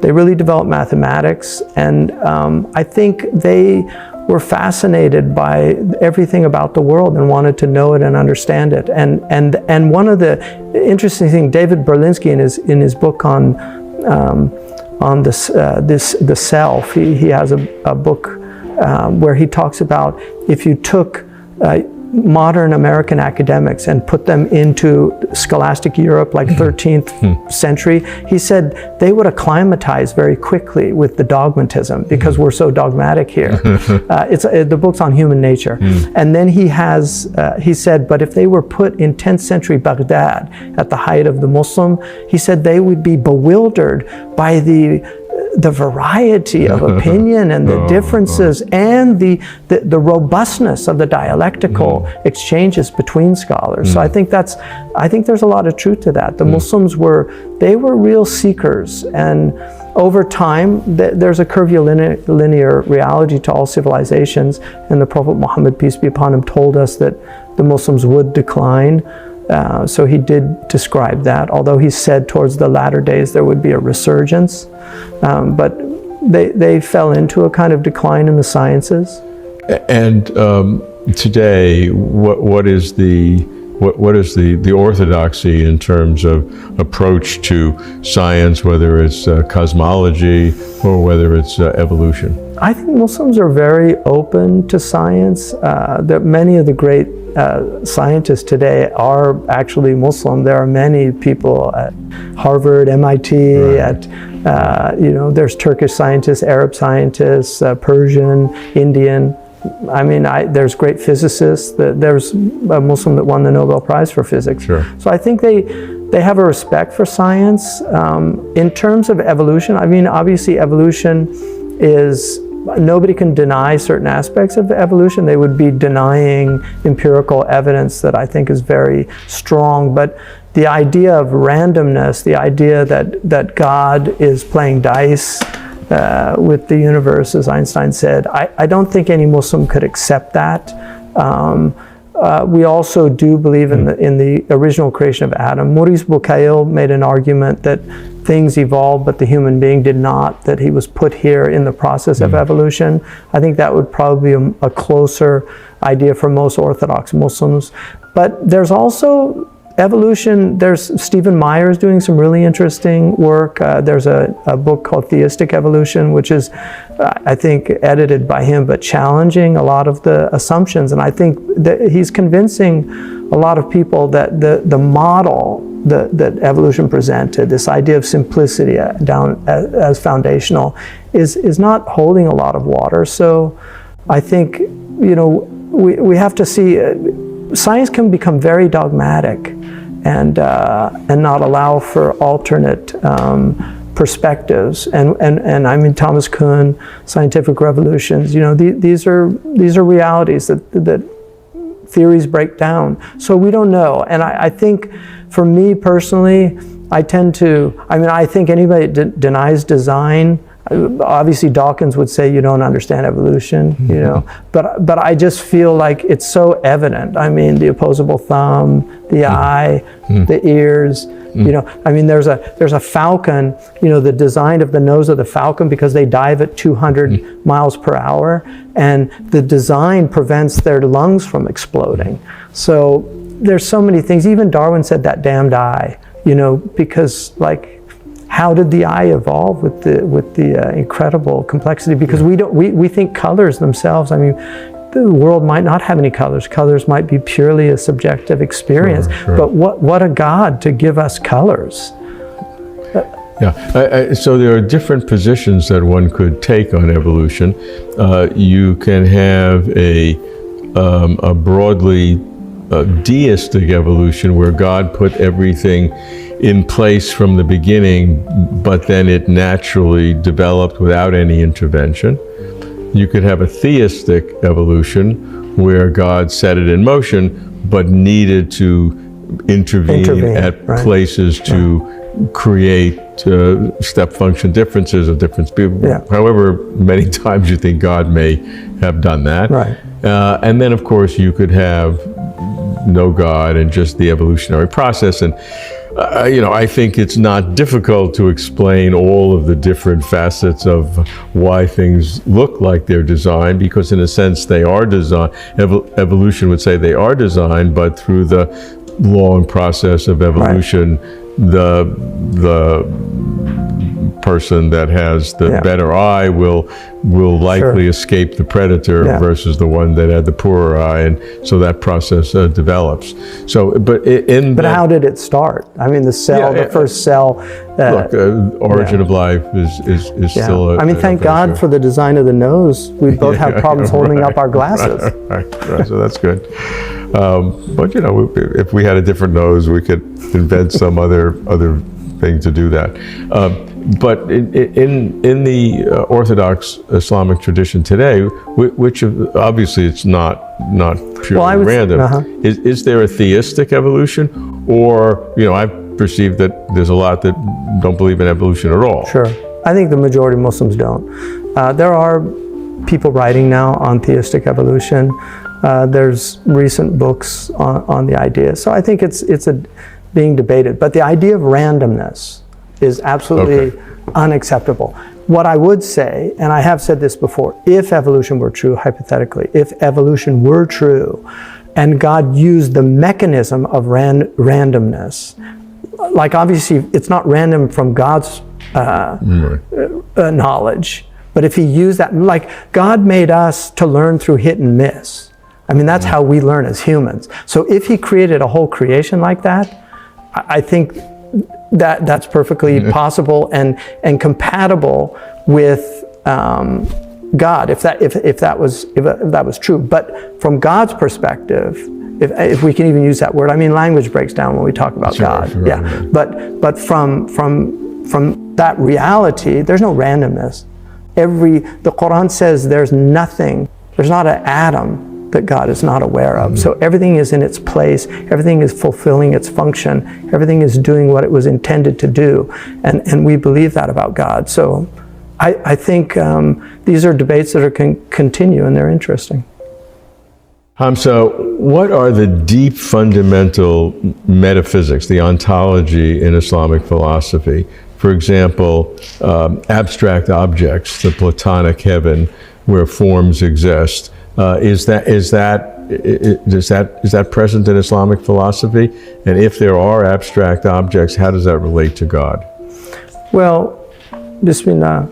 They really developed mathematics, and I think they were fascinated by everything about the world and wanted to know it and understand it. And one of the interesting things, David Berlinski in his book on the self, he has a book where he talks about if you took modern American academics and put them into scholastic Europe, like 13th century, he said they would acclimatize very quickly with the dogmatism because we're so dogmatic here. The book's on human nature. And then he said, but if they were put in 10th century Baghdad at the height of the Muslim, he said they would be bewildered by the variety of opinion and the differences and the robustness of the dialectical exchanges between scholars. So I think there's a lot of truth to that. The Muslims were real seekers, and over time there's a curvilinear reality to all civilizations, and the Prophet Muhammad, peace be upon him, told us that the Muslims would decline. So he did describe that, although he said towards the latter days there would be a resurgence. But they fell into a kind of decline in the sciences. And today, what is the orthodoxy in terms of approach to science, whether it's cosmology or whether it's evolution? I think Muslims are very open to science. That many of the great scientists today are actually Muslim. There are many people at Harvard, MIT, there's Turkish scientists, Arab scientists, Persian, Indian. I mean, there's great physicists. There's a Muslim that won the Nobel Prize for physics. Sure. So I think they have a respect for science. In terms of evolution, I mean, obviously evolution is, nobody can deny certain aspects of the evolution. They would be denying empirical evidence that I think is very strong. But the idea of randomness, the idea that God is playing dice with the universe, as Einstein said, I don't think any Muslim could accept that. We also do believe in the original creation of Adam. Maurice Bucaille made an argument that things evolved, but the human being did not, that he was put here in the process of evolution. I think that would probably be a closer idea for most Orthodox Muslims. But there's also evolution. There's Stephen Myers doing some really interesting work. There's a book called Theistic Evolution, which is, I think, edited by him, but challenging a lot of the assumptions. And I think that he's convincing a lot of people that the model that evolution presented, this idea of simplicity down as foundational, is not holding a lot of water. So I think, we have to see, science can become very dogmatic and not allow for alternate perspectives. And I mean, Thomas Kuhn, Scientific Revolutions, these are realities that theories break down. So we don't know. And I think for me personally, I think anybody that denies design, obviously Dawkins would say you don't understand evolution, but I just feel like it's so evident. I mean, the opposable thumb, the eye, the ears, I mean, there's a falcon, the design of the nose of the falcon, because they dive at 200 miles per hour, and the design prevents their lungs from exploding. So there's so many things. Even Darwin said that damned eye, because how did the eye evolve with the incredible complexity? Because we think colors themselves, I mean, the world might not have any colors. Colors might be purely a subjective experience. Sure. But what a God to give us colors. Yeah, so there are different positions that one could take on evolution. You can have a broadly deistic evolution where God put everything in place from the beginning, but then it naturally developed without any intervention. You could have a theistic evolution where God set it in motion, but needed to intervene at places to create step function differences of different people. Yeah. However many times you think God may have done that. Right. And then, of course, you could have no God and just the evolutionary process. And I think it's not difficult to explain all of the different facets of why things look like they're designed, because in a sense they are designed. Evolution would say they are designed, but through the long process of evolution, the person that has the better eye will likely escape the predator versus the one that had the poorer eye, and so that process develops. So, but how did it start? I mean, the cell, the first cell. Origin of life is still. Thank God for the design of the nose. We both have problems holding up our glasses. Right, so that's good. But if we had a different nose, we could invent some other thing to do that. But in the Orthodox Islamic tradition today, which obviously it's not purely random, is there a theistic evolution, or I perceive that there's a lot that don't believe in evolution at all? Sure, I think the majority of Muslims don't. There are people writing now on theistic evolution. There's recent books on the idea, so I think it's being debated. But the idea of randomness is absolutely unacceptable. What I would say, and I have said this before, if evolution were true, hypothetically, if evolution were true, and God used the mechanism of randomness, like obviously it's not random from God's knowledge, but if he used that, like God made us to learn through hit and miss. I mean, that's how we learn as humans. So if he created a whole creation like that, I think that's perfectly possible and compatible with God, if that was true. But from God's perspective, if we can even use that word, I mean, language breaks down when we talk about God. But from that reality, there's no randomness. The Quran says there's not an atom that God is not aware of. So everything is in its place, everything is fulfilling its function, everything is doing what it was intended to do, and we believe that about God. So I think these are debates that can continue, and they're interesting. Hamza, what are the deep fundamental metaphysics, the ontology in Islamic philosophy? For example, abstract objects, the Platonic heaven where forms exist. Is that present in Islamic philosophy? And if there are abstract objects, how does that relate to God? Well, Bismillah,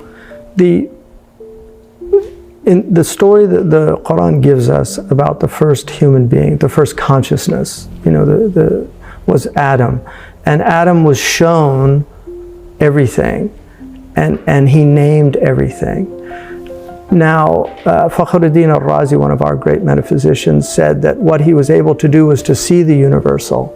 in the story that the Quran gives us about the first human being, the first consciousness, was Adam, and Adam was shown everything, and he named everything. Now, Fakhruddin al-Razi, one of our great metaphysicians, said that what he was able to do was to see the universal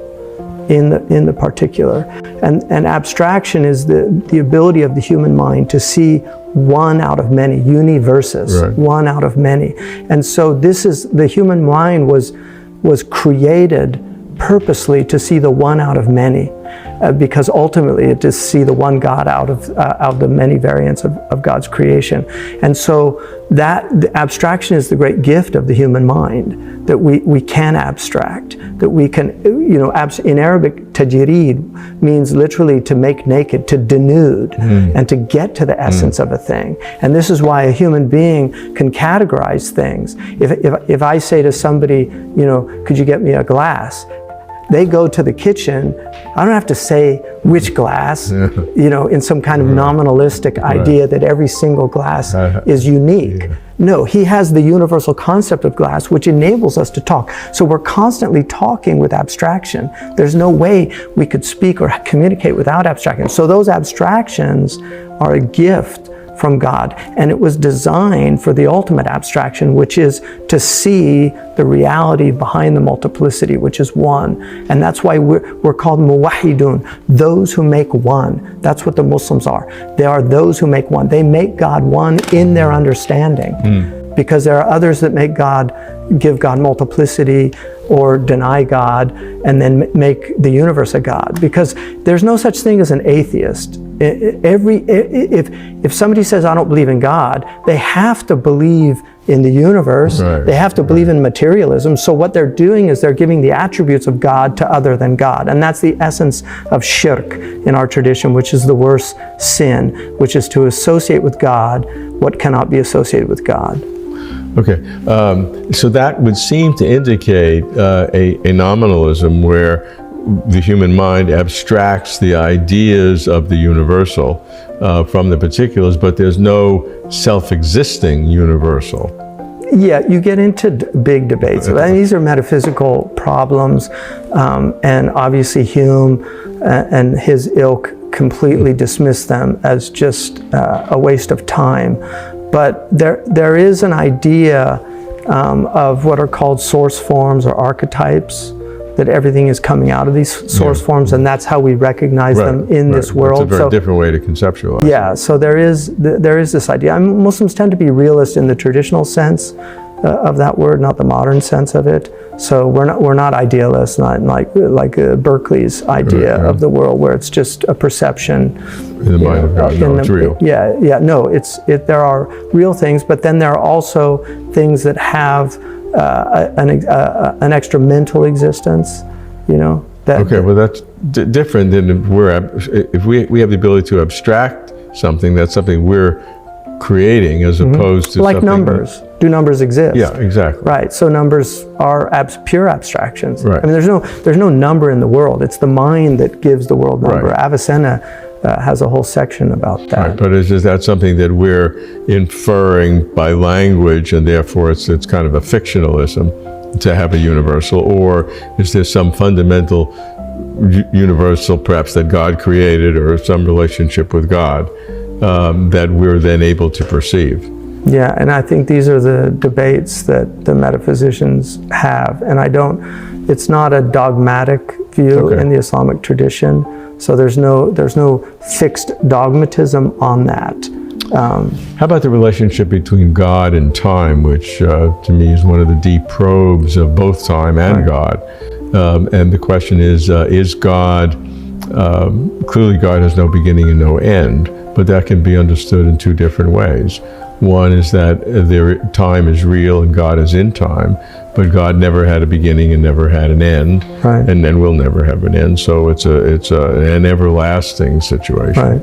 in the particular. And abstraction is the ability of the human mind to see one out of many, universes, one out of many. And so the human mind was created purposely to see the one out of many, because ultimately it to see the one God out of the many variants of God's creation. And so the abstraction is the great gift of the human mind, that we can abstract, that we can, in Arabic, tajrid means literally to make naked, to denude, and to get to the essence of a thing. And this is why a human being can categorize things. If I say to somebody, could you get me a glass? They go to the kitchen. I don't have to say which glass, in some kind of nominalistic idea that every single glass is unique. No, he has the universal concept of glass, which enables us to talk. So we're constantly talking with abstraction. There's no way we could speak or communicate without abstraction. So those abstractions are a gift from God, and it was designed for the ultimate abstraction, which is to see the reality behind the multiplicity, which is one. And that's why we're called muwahidun, those who make one. That's what the Muslims are. They are those who make one. They make God one in their understanding, because there are others that give God multiplicity or deny God and then make the universe a God, because there's no such thing as an atheist. if somebody says, I don't believe in God, they have to believe in the universe. Right, they have to believe in materialism. So what they're doing is they're giving the attributes of God to other than God. And that's the essence of shirk in our tradition, which is the worst sin, which is to associate with God what cannot be associated with God. Okay, so that would seem to indicate a nominalism where the human mind abstracts the ideas of the universal from the particulars, but there's no self-existing universal. Yeah, you get into big debates. And these are metaphysical problems, and obviously Hume and his ilk completely dismiss them as just a waste of time. But there is an idea of what are called source forms or archetypes, that everything is coming out of these source forms, and that's how we recognize them in this world. It's a very different way to conceptualize. Yeah, so there is this idea. I mean, Muslims tend to be realist in the traditional sense of that word, not the modern sense of it. So we're not idealists, not like Berkeley's idea of the world, where it's just a perception in the mind of God. No, it's real. Yeah. No, there are real things, but then there are also things that have an extra mental existence, Okay, well that's different than if we have the ability to abstract something. That's something we're creating, as opposed to like something numbers. Do numbers exist? Yeah, exactly. Right. So numbers are pure abstractions. Right. I mean, there's no number in the world. It's the mind that gives the world number. Right. Avicenna has a whole section about that. Right, but is that something that we're inferring by language, and therefore it's kind of a fictionalism to have a universal, or is there some fundamental universal, perhaps, that God created, or some relationship with God that we're then able to perceive? Yeah, and I think these are the debates that the metaphysicians have, and it's not a dogmatic view in the Islamic tradition. So there's no fixed dogmatism on that. How about the relationship between God and time, which to me is one of the deep probes of both time and God? And the question is God, clearly God has no beginning and no end, but that can be understood in two different ways. One is that time is real and God is in time, but God never had a beginning and never had an end, and then will never have an end. So it's an everlasting situation. Right.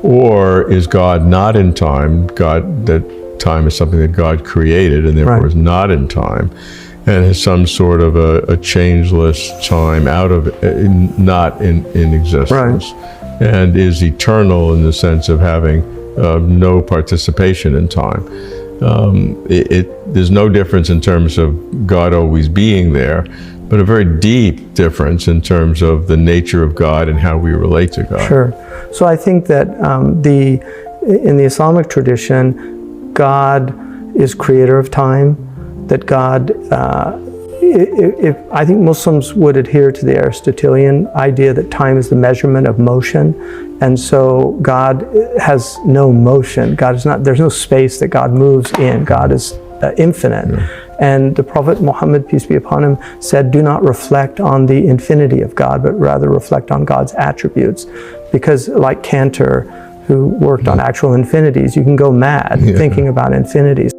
Or is God not in time? That time is something that God created, and therefore is not in time, and has some sort of a changeless time out of not in existence, and is eternal in the sense of having no participation in time. There's no difference in terms of God always being there, but a very deep difference in terms of the nature of God and how we relate to God. Sure. So I think that in the Islamic tradition, God is creator of time, that God, I think Muslims would adhere to the Aristotelian idea that time is the measurement of motion. And so God has no motion. There's no space that God moves in. God is infinite. Yeah. And the Prophet Muhammad, peace be upon him, said, do not reflect on the infinity of God, but rather reflect on God's attributes. Because like Cantor, who worked on actual infinities, you can go mad thinking about infinities.